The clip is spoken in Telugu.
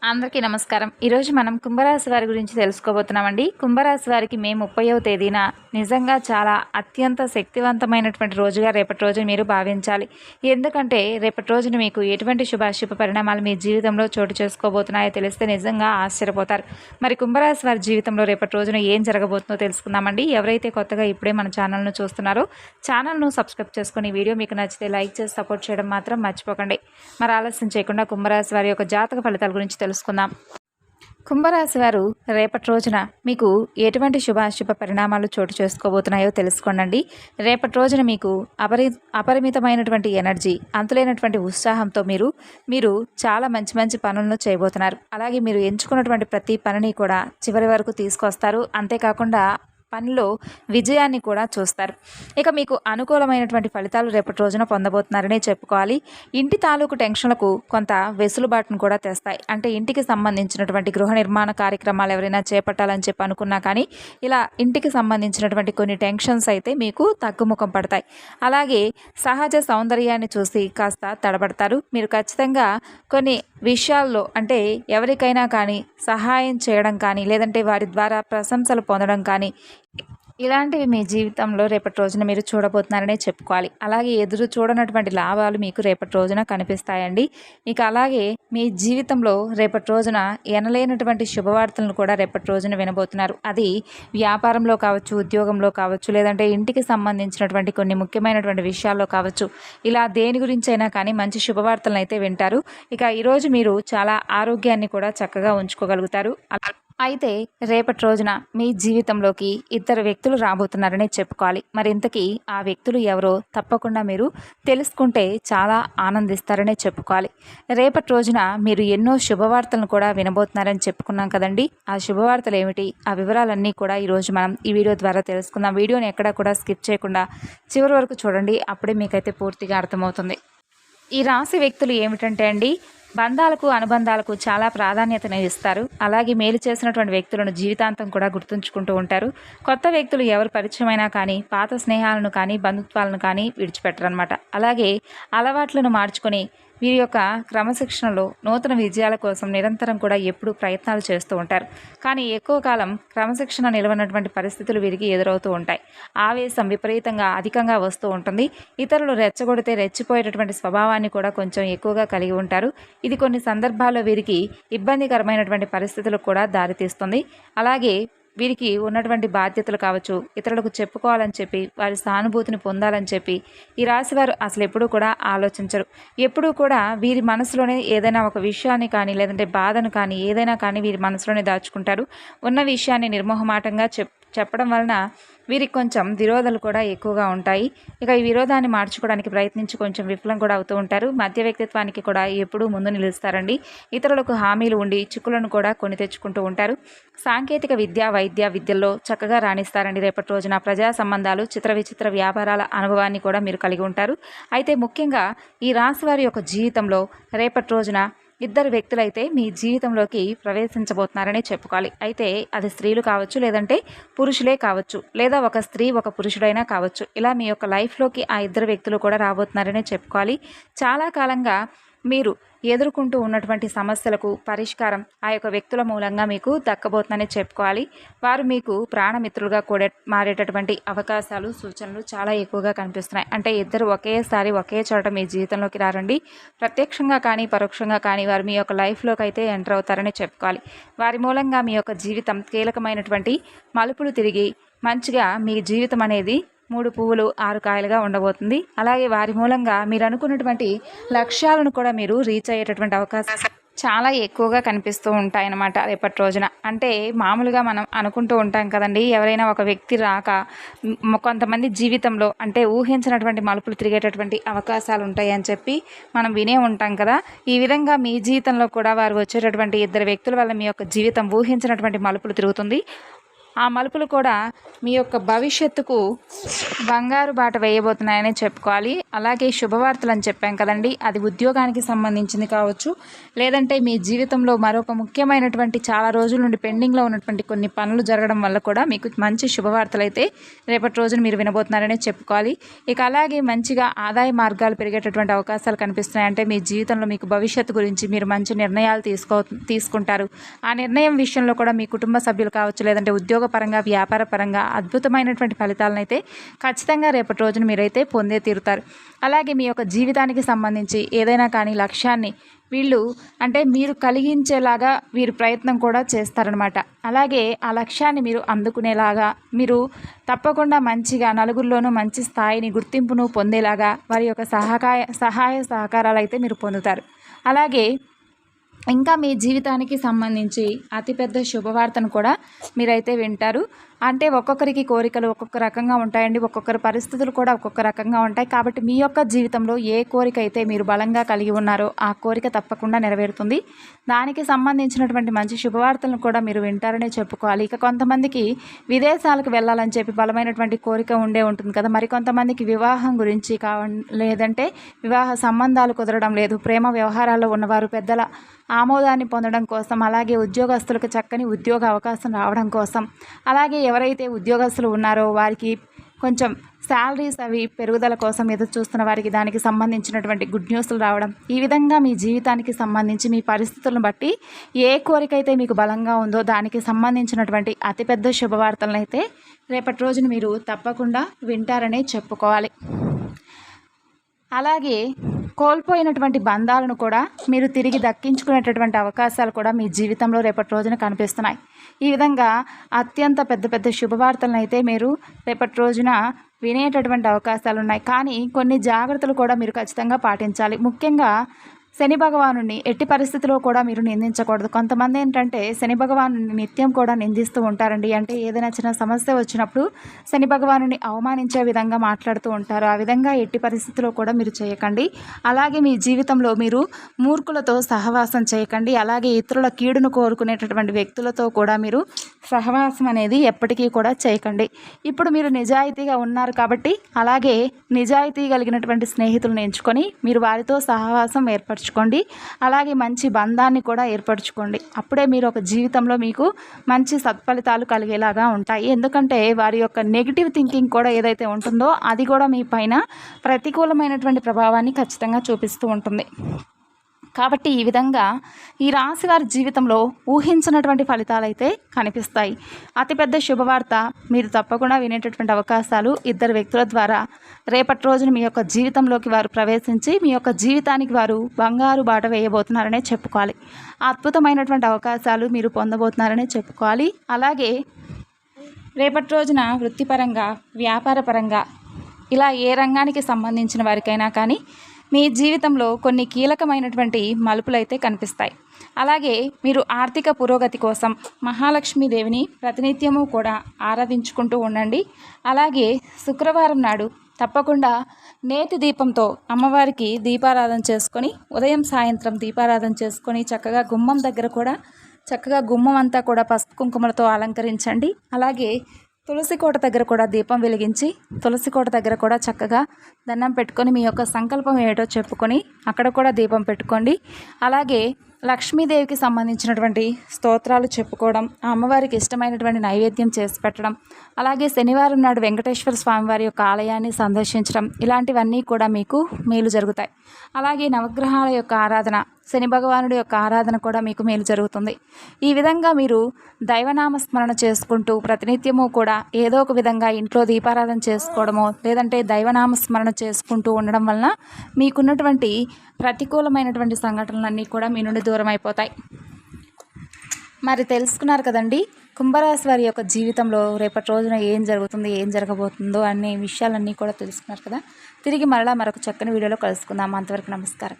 అందరికీ నమస్కారం. ఈరోజు మనం కుంభరాశి వారి గురించి తెలుసుకోబోతున్నామండి. కుంభరాశి వారికి మే 30వ తేదీన నిజంగా చాలా అత్యంత శక్తివంతమైనటువంటి రోజుగా రేపటి రోజున మీరు భావించాలి. ఎందుకంటే రేపటి రోజున మీకు ఎటువంటి శుభాశుభ పరిణామాలు మీ జీవితంలో చోటు చేసుకోబోతున్నాయో తెలిస్తే నిజంగా ఆశ్చర్యపోతారు. మరి కుంభరాశి వారి జీవితంలో రేపటి రోజున ఏం జరగబోతుందో తెలుసుకుందామండి. ఎవరైతే కొత్తగా ఇప్పుడే మన ఛానల్ను చూస్తున్నారో ఛానల్ను సబ్స్క్రైబ్ చేసుకుని వీడియో మీకు నచ్చితే లైక్ చేసి సపోర్ట్ చేయడం మాత్రం మర్చిపోకండి. మరి ఆలస్యం చేయకుండా కుంభరాశి వారి యొక్క జాతక ఫలితాల గురించి తెలుసుకుందాం. కుంభరాశి వారు రేపటి రోజున మీకు ఎటువంటి శుభాశుభ పరిణామాలు చోటు చేసుకోబోతున్నాయో తెలుసుకోండి. రేపటి రోజున మీకు అపరిమితమైనటువంటి ఎనర్జీ, అంతులేనటువంటి ఉత్సాహంతో మీరు చాలా మంచి మంచి పనులను చేయబోతున్నారు. అలాగే మీరు ఎంచుకున్నటువంటి ప్రతి పనిని కూడా చివరి వరకు తీసుకొస్తారు. అంతేకాకుండా పనిలో విజయాన్ని కూడా చూస్తారు. ఇక మీకు అనుకూలమైనటువంటి ఫలితాలు రేపటి రోజున పొందబోతున్నారనే చెప్పుకోవాలి. ఇంటి తాలూకు టెన్షన్లకు కొంత వెసులుబాటును కూడా తెస్తాయి. అంటే ఇంటికి సంబంధించినటువంటి గృహ నిర్మాణ కార్యక్రమాలు ఎవరైనా చేపట్టాలని చెప్పి అనుకున్నా కానీ ఇలా ఇంటికి సంబంధించినటువంటి కొన్ని టెన్షన్స్ అయితే మీకు తగ్గుముఖం పడతాయి. అలాగే సహజ సౌందర్యాన్ని చూసి కాస్త తడబడతారు. మీరు ఖచ్చితంగా కొన్ని విషయాల్లో అంటే ఎవరికైనా కానీ సహాయం చేయడం కానీ లేదంటే వారి ద్వారా ప్రశంసలు పొందడం కానీ ఇలాంటివి మీ జీవితంలో రేపటి రోజున మీరు చూడబోతున్నారనే చెప్పుకోవాలి. అలాగే ఎదురు చూడనటువంటి లాభాలు మీకు రేపటి రోజున కనిపిస్తాయండి. ఇక అలాగే మీ జీవితంలో రేపటి రోజున ఎనలేనటువంటి శుభవార్తలను కూడా రేపటి రోజున వినబోతున్నారు. అది వ్యాపారంలో కావచ్చు, ఉద్యోగంలో కావచ్చు, లేదంటే ఇంటికి సంబంధించినటువంటి కొన్ని ముఖ్యమైనటువంటి విషయాల్లో కావచ్చు. ఇలా దేని గురించి అయినా కానీ మంచి శుభవార్తలను అయితే వింటారు. ఇక ఈరోజు మీరు చాలా ఆరోగ్యాన్ని కూడా చక్కగా ఉంచుకోగలుగుతారు. అయితే రేపటి రోజున మీ జీవితంలోకి ఇద్దరు వ్యక్తులు రాబోతున్నారని చెప్పుకోవాలి. మరి ఇంతకీ ఆ వ్యక్తులు ఎవరో తప్పకుండా మీరు తెలుసుకుంటే చాలా ఆనందిస్తారనే చెప్పుకోవాలి. రేపటి రోజున మీరు ఎన్నో శుభవార్తలను కూడా వినబోతున్నారని చెప్పుకున్నాం కదండి. ఆ శుభవార్తలు ఏమిటి, ఆ వివరాలన్నీ కూడా ఈరోజు మనం ఈ వీడియో ద్వారా తెలుసుకుందాం. వీడియోని ఎక్కడా కూడా స్కిప్ చేయకుండా చివరి వరకు చూడండి. అప్పుడే మీకైతే పూర్తిగా అర్థమవుతుంది. ఈ రాశి వ్యక్తులు ఏమిటంటే అండి, బంధాలకు అనుబంధాలకు చాలా ప్రాధాన్యతను ఇస్తారు. అలాగే మేలు చేసినటువంటి వ్యక్తులను జీవితాంతం కూడా గుర్తుంచుకుంటూ ఉంటారు. కొత్త వ్యక్తులు ఎవరు పరిచయమైనా కానీ పాత స్నేహాలను కానీ బంధుత్వాలను కానీ విడిచిపెట్టరనమాట. అలాగే అలవాట్లను మార్చుకొని వీరి యొక్క క్రమశిక్షణలో నూతన విజయాల కోసం నిరంతరం కూడా ఎప్పుడూ ప్రయత్నాలు చేస్తూ ఉంటారు. కానీ ఎక్కువ కాలం క్రమశిక్షణ నిలవనటువంటి పరిస్థితులు వీరికి ఎదురవుతూ ఉంటాయి. ఆవేశం విపరీతంగా అధికంగా వస్తూ ఉంటుంది. ఇతరులు రెచ్చగొడితే రెచ్చిపోయేటటువంటి స్వభావాన్ని కూడా కొంచెం ఎక్కువగా కలిగి ఉంటారు. ఇది కొన్ని సందర్భాల్లో వీరికి ఇబ్బందికరమైనటువంటి పరిస్థితులకు కూడా దారితీస్తుంది. అలాగే వీరికి ఉన్నటువంటి బాధ్యతలు కావచ్చు, ఇతరులకు చెప్పుకోవాలని చెప్పి వారి సానుభూతిని పొందాలని చెప్పి ఈ రాశివారు అసలు ఎప్పుడూ కూడా ఆలోచించరు. ఎప్పుడూ కూడా వీరి మనసులోనే ఏదైనా ఒక విషయాన్ని కానీ లేదంటే బాధను కానీ ఏదైనా కానీ వీరి మనసులోనే దాచుకుంటారు. ఉన్న విషయాన్ని నిర్మోహమాటంగా చెప్పడం వలన వీరికి కొంచెం విరోధాలు కూడా ఎక్కువగా ఉంటాయి. ఇక ఈ విరోధాన్ని మార్చుకోవడానికి ప్రయత్నించి కొంచెం విఫలం కూడా అవుతూ ఉంటారు. మధ్య వ్యక్తిత్వానికి కూడా ఎప్పుడూ ముందు నిలుస్తారండి. ఇతరులకు హామీలు ఉండి చిక్కులను కూడా కొని తెచ్చుకుంటూ ఉంటారు. సాంకేతిక విద్య, వైద్య విద్యల్లో చక్కగా రాణిస్తారండి. రేపటి రోజున ప్రజా సంబంధాలు, చిత్ర విచిత్ర వ్యాపారాల అనుభవాన్ని కూడా మీరు కలిగి ఉంటారు. అయితే ముఖ్యంగా ఈ రాశి వారి యొక్క జీవితంలో రేపటి రోజున ఇద్దరు వ్యక్తులైతే మీ జీవితంలోకి ప్రవేశించబోతున్నారని చెప్పుకోవాలి. అయితే అది స్త్రీలు కావచ్చు, లేదంటే పురుషులే కావచ్చు, లేదా ఒక స్త్రీ ఒక పురుషుడైనా కావచ్చు. ఇలా మీ యొక్క లైఫ్లోకి ఆ ఇద్దరు వ్యక్తులు కూడా రాబోతున్నారని చెప్పుకోవాలి. చాలా కాలంగా మీరు ఎదుర్కొంటూ ఉన్నటువంటి సమస్యలకు పరిష్కారం ఆ యొక్క వ్యక్తుల మూలంగా మీకు దక్కబోతుందని చెప్పుకోవాలి. వారు మీకు ప్రాణమిత్రులుగా కూడా మారేటటువంటి అవకాశాలు, సూచనలు చాలా ఎక్కువగా కనిపిస్తున్నాయి. అంటే ఇద్దరు ఒకేసారి ఒకే చోట మీ జీవితంలోకి రారండి. ప్రత్యక్షంగా కానీ పరోక్షంగా కానీ వారు మీ యొక్క లైఫ్లోకి అయితే ఎంటర్ అవుతారని చెప్పుకోవాలి. వారి మూలంగా మీ యొక్క జీవితం కీలకమైనటువంటి మలుపులు తిరిగి మంచిగా మీ జీవితం అనేది 3 పువ్వులు 6 కాయలుగా ఉండబోతుంది. అలాగే వారి మూలంగా మీరు అనుకున్నటువంటి లక్ష్యాలను కూడా మీరు రీచ్ అయ్యేటటువంటి అవకాశం చాలా ఎక్కువగా కనిపిస్తూ ఉంటాయన్నమాట రేపటి రోజున. అంటే మామూలుగా మనం అనుకుంటూ ఉంటాం కదండి, ఎవరైనా ఒక వ్యక్తి రాక కొంతమంది జీవితంలో అంటే ఊహించినటువంటి మలుపులు తిరిగేటటువంటి అవకాశాలు ఉంటాయి అని చెప్పి మనం వినే ఉంటాం కదా. ఈ విధంగా మీ జీవితంలో కూడా వారు వచ్చేటటువంటి ఇద్దరు వ్యక్తుల వల్ల మీ యొక్క జీవితం ఊహించినటువంటి మలుపులు తిరుగుతుంది. ఆ మలుపులు కూడా మీ యొక్క భవిష్యత్తుకు బంగారు బాట వేయబోతున్నాయని చెప్పుకోవాలి. అలాగే శుభవార్తలు అని చెప్పాం కదండి, అది ఉద్యోగానికి సంబంధించింది కావచ్చు, లేదంటే మీ జీవితంలో మరొక ముఖ్యమైనటువంటి చాలా రోజుల నుండి పెండింగ్లో ఉన్నటువంటి కొన్ని పనులు జరగడం వల్ల కూడా మీకు మంచి శుభవార్తలు అయితే రేపటి రోజున మీరు వినబోతున్నారనే చెప్పుకోవాలి. ఇక అలాగే మంచిగా ఆదాయ మార్గాలు పెరిగేటటువంటి అవకాశాలు కనిపిస్తున్నాయి. అంటే మీ జీవితంలో మీకు భవిష్యత్తు గురించి మీరు మంచి నిర్ణయాలు తీసుకుంటారు. ఆ నిర్ణయం విషయంలో కూడా మీ కుటుంబ సభ్యులు కావచ్చు, లేదంటే ఉద్యోగపరంగా వ్యాపార పరంగా అద్భుతమైనటువంటి ఫలితాలను అయితే ఖచ్చితంగా రేపటి రోజున మీరైతే పొందే తీరుతారు. అలాగే మీ యొక్క జీవితానికి సంబంధించి ఏదైనా కానీ లక్ష్యాన్ని వీళ్ళు అంటే మీరు కలిగించేలాగా వీరు ప్రయత్నం కూడా చేస్తారనమాట. అలాగే ఆ లక్ష్యాన్ని మీరు అందుకునేలాగా మీరు తప్పకుండా మంచిగా నలుగురిలోనూ మంచి స్థాయిని గుర్తింపును పొందేలాగా వారి యొక్క సహాయ సహకారాలు అయితే మీరు పొందుతారు. అలాగే ఇంకా మీ జీవితానికి సంబంధించి అతిపెద్ద శుభవార్తను కూడా మీరైతే వింటారు. అంటే ఒక్కొక్కరికి కోరికలు ఒక్కొక్క రకంగా ఉంటాయండి, ఒక్కొక్కరి పరిస్థితులు కూడా ఒక్కొక్క రకంగా ఉంటాయి. కాబట్టి మీ యొక్క జీవితంలో ఏ కోరిక అయితే మీరు బలంగా కలిగి ఉన్నారో ఆ కోరిక తప్పకుండా నెరవేరుతుంది. దానికి సంబంధించినటువంటి మంచి శుభవార్తలను కూడా మీరు వింటారనే చెప్పుకోవాలి. ఇక కొంతమందికి విదేశాలకు వెళ్ళాలని చెప్పి బలమైనటువంటి కోరిక ఉంటుంది కదా, మరికొంతమందికి వివాహం గురించి లేదంటే వివాహ సంబంధాలు కుదరడం లేదు, ప్రేమ వ్యవహారాల్లో ఉన్నవారు పెద్దల ఆమోదాన్ని పొందడం కోసం, అలాగే ఉద్యోగస్తులకు చక్కని ఉద్యోగ అవకాశం రావడం కోసం, అలాగే ఎవరైతే ఉద్యోగస్తులు ఉన్నారో వారికి కొంచెం శాలరీస్ అవి పెరుగుదల కోసం ఎదురు చూస్తున్న వారికి దానికి సంబంధించినటువంటి గుడ్ న్యూస్లు రావడం, ఈ విధంగా మీ జీవితానికి సంబంధించి మీ పరిస్థితులను బట్టి ఏ కోరిక అయితే మీకు బలంగా ఉందో దానికి సంబంధించినటువంటి అతిపెద్ద శుభవార్తలను అయితే రేపటి రోజున మీరు తప్పకుండా వింటారనే చెప్పుకోవాలి. అలాగే కోల్పోయినటువంటి బంధాలను కూడా మీరు తిరిగి దక్కించుకునేటటువంటి అవకాశాలు కూడా మీ జీవితంలో రేపటి రోజున కనిపిస్తున్నాయి. ఈ విధంగా అత్యంత పెద్ద పెద్ద శుభవార్తలను అయితే మీరు రేపటి రోజున వినేటటువంటి అవకాశాలు ఉన్నాయి. కానీ కొన్ని జాగ్రత్తలు కూడా మీరు ఖచ్చితంగా పాటించాలి. ముఖ్యంగా శని భగవానుడిని ఎట్టి పరిస్థితిలో కూడా మీరు నిందించకూడదు. కొంతమంది ఏంటంటే శని భగవానుడిని నిత్యం కూడా నిందిస్తూ ఉంటారండి. అంటే ఏదైనా చిన్న సమస్య వచ్చినప్పుడు శని భగవానుడిని అవమానించే విధంగా మాట్లాడుతూ ఉంటారు. ఆ విధంగా ఎట్టి పరిస్థితిలో కూడా మీరు చేయకండి. అలాగే మీ జీవితంలో మీరు మూర్ఖులతో సహవాసం చేయకండి. అలాగే ఇతరుల కీడును కోరుకునేటటువంటి వ్యక్తులతో కూడా మీరు సహవాసం అనేది ఎప్పటికీ కూడా చేయకండి. ఇప్పుడు మీరు నిజాయితీగా ఉన్నారు కాబట్టి అలాగే నిజాయితీ కలిగినటువంటి స్నేహితులను ఎంచుకొని మీరు వారితో సహవాసం ఏర్పరచుకోండి. అలాగే మంచి బంధాన్ని కూడా ఏర్పరచుకోండి. అప్పుడే మీరు ఒక జీవితంలో మీకు మంచి సత్ఫలితాలు కలిగేలాగా ఉంటాయి. ఎందుకంటే వారి యొక్క నెగిటివ్ థింకింగ్ కూడా ఏదైతే ఉంటుందో అది కూడా మీ పైన ప్రతికూలమైనటువంటి ప్రభావాన్ని ఖచ్చితంగా చూపిస్తూ ఉంటుంది. కాబట్టి ఈ విధంగా ఈ రాశి వారి జీవితంలో ఊహించినటువంటి ఫలితాలు అయితే కనిపిస్తాయి. అతిపెద్ద శుభవార్త మీరు తప్పకుండా వినేటటువంటి అవకాశాలు ఇద్దరు వ్యక్తుల ద్వారా రేపటి రోజున మీ యొక్క జీవితంలోకి వారు ప్రవేశించి మీ యొక్క జీవితానికి వారు బంగారు బాట వేయబోతున్నారనే చెప్పుకోవాలి. అద్భుతమైనటువంటి అవకాశాలు మీరు పొందబోతున్నారనే చెప్పుకోవాలి. అలాగే రేపటి రోజున వృత్తిపరంగా వ్యాపారపరంగా ఇలా ఏ రంగానికి సంబంధించిన వారికైనా కానీ మీ జీవితంలో కొన్ని కీలకమైనటువంటి మలుపులైతే కనిపిస్తాయి. అలాగే మీరు ఆర్థిక పురోగతి కోసం మహాలక్ష్మీదేవిని ప్రతినిత్యము కూడా ఆరాధించుకుంటూ ఉండండి. అలాగే శుక్రవారం నాడు తప్పకుండా నేతి దీపంతో అమ్మవారికి దీపారాధన చేసుకొని ఉదయం సాయంత్రం దీపారాధన చేసుకొని చక్కగా గుమ్మం దగ్గర కూడా చక్కగా గుమ్మం అంతా కూడా పసుపు కుంకుమలతో అలంకరించండి. అలాగే తులసి కోట దగ్గర కూడా దీపం వెలిగించి తులసి కోట దగ్గర కూడా చక్కగా దండం పెట్టుకొని మీ యొక్క సంకల్పం ఏటో చెప్పుకొని అక్కడ కూడా దీపం పెట్టుకోండి. అలాగే లక్ష్మీదేవికి సంబంధించినటువంటి స్తోత్రాలు చెప్పుకోవడం, ఆ అమ్మవారికి ఇష్టమైనటువంటి నైవేద్యం చేసి పెట్టడం, అలాగే శనివారం నాడు వెంకటేశ్వర స్వామి వారి యొక్క ఆలయాన్ని సందర్శించడం, ఇలాంటివన్నీ కూడా మీకు మేలు జరుగుతాయి. అలాగే నవగ్రహాల యొక్క ఆరాధన, శని భగవానుడి యొక్క ఆరాధన కూడా మీకు మేలు జరుగుతుంది. ఈ విధంగా మీరు దైవనామ స్మరణ చేసుకుంటూ ప్రతినిత్యము కూడా ఏదో ఒక విధంగా ఇంట్లో దీపారాధన చేసుకోవడమో లేదంటే దైవనామ స్మరణ చేసుకుంటూ ఉండడం వలన మీకున్నటువంటి ప్రతికూలమైనటువంటి సంఘటనలన్నీ కూడా మీ నుండి దూరం అయిపోతాయి. మరి తెలుసుకున్నారు కదండి, కుంభరాశి వారి యొక్క జీవితంలో రేపటి రోజున ఏం జరుగుతుంది, ఏం జరగబోతుందో అనే విషయాలన్నీ కూడా తెలుసుకున్నారు కదా. తిరిగి మరలా మరొక చక్కని వీడియోలో కలుసుకుందాం. అంతవరకు నమస్కారం.